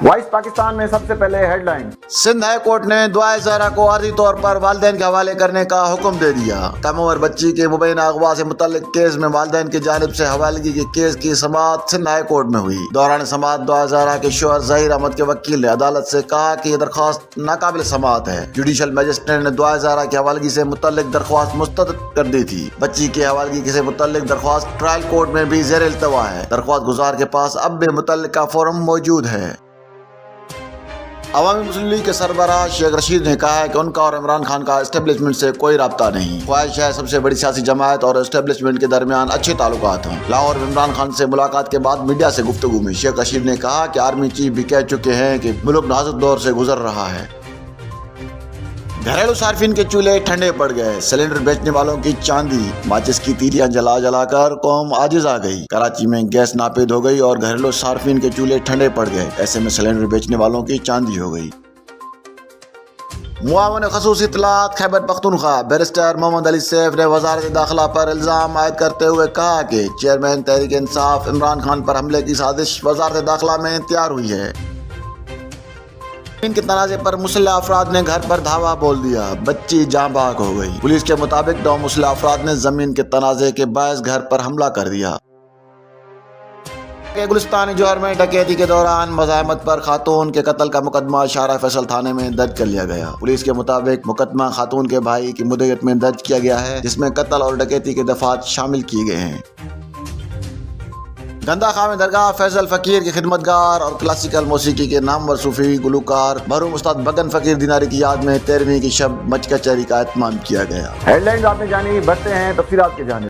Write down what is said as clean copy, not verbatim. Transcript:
Voice Pakistan में सबसे पहले हेडलाइन। सिंध हाई कोर्ट ने दुआए ज़हरा को आर्जी तौर पर वालिदैन के हवाले करने का हुक्म दे दिया। कम उम्र बच्ची के मुबैना अगवा से मुतल्लिक केस में वालिदैन की जानिब से हवालगी के केस की समाअत सिंध हाई कोर्ट में हुई। दौरान समाअत दुआए ज़हरा के शोहर ज़हीर अहमद के वकील ने अदालत से कहा कि यह दरख्वास्त नाकाबिल समाअत है। जुडिशल मजिस्ट्रेट ने दुआए ज़हरा की हवालगी से मुतल्लिक दरख्वास्त मुस्तरद कर दी थी। बच्ची की हवालगी से मुतल्लिक दरख्वास्त ट्रायल कोर्ट में भी ज़ेर इल्तवा है। दरख्वास्त गुजार के पास अब भी मुतल्लिका फॉर्म मौजूद है। अवामी मुस्लिम लीग के सरबराह शेख रशीद ने कहा है कि उनका और इमरान खान का एस्टेब्लिशमेंट से कोई राब्ता नहीं। ख्वाहिश है सबसे बड़ी सियासी जमात और एस्टेब्लिशमेंट के दरमियान अच्छे ताल्लुकात हों। लाहौर में इमरान खान से मुलाकात के बाद मीडिया से गुफ्तगू में शेख रशीद ने कहा कि आर्मी चीफ भी कह चुके हैं कि मुल्क नाजुक दौर से गुजर रहा है। घरेलू सार्फिन के चूल्हे ठंडे पड़ गए। सिलेंडर बेचने वालों की चांदी, माचिस की तीलियां जला जलाकर कौम आजिज आ गई। कराची में गैस नापेद हो गई और घरेलू सार्फिन के चूल्हे ठंडे पड़ गए। ऐसे में सिलेंडर बेचने वालों की चांदी हो गई। मुआवन खसूस इत्तलात खैबर पख्तूनख्वा बैरिस्टर मोहम्मद अली सैफ ने वजारत दाखिला पर इल्ज़ाम आयद करते हुए कहा कि चेयरमैन तहरीक इंसाफ इमरान खान पर हमले की साजिश वजारत दाखिला में तैयार हुई है। इनके तनाज़े पर मुसल्लह अफराद ने घर पर धावा बोल दिया। बच्ची जाँ बाग हो गई। पुलिस के मुताबिक 2 मुसल्लह अफराद ने जमीन के तनाज़े के बायस घर पर हमला कर दिया। गुलिस्तानी जौहर में डकैती के दौरान मज़ाहमत पर खातून के कत्ल का मुकदमा शाहरा फैसल थाने में दर्ज कर लिया गया। पुलिस के मुताबिक मुकदमा खातून के भाई की मुद्दत में दर्ज किया गया है, जिसमें कत्ल और डकैती के दफात शामिल किए गए हैं। गंदा खां में दरगाह फैसल फकीर के खिदमतगार और क्लासिकल मौसीकी के नामवर सूफी गुलूकार मरहूम उस्ताद बगन फकीर दिनारी की याद में 13वीं की शब मच कचहरी का एहतमाम किया गया। हेडलाइंस आपने जानी, बढ़ते हैं तफसीलात के जाने।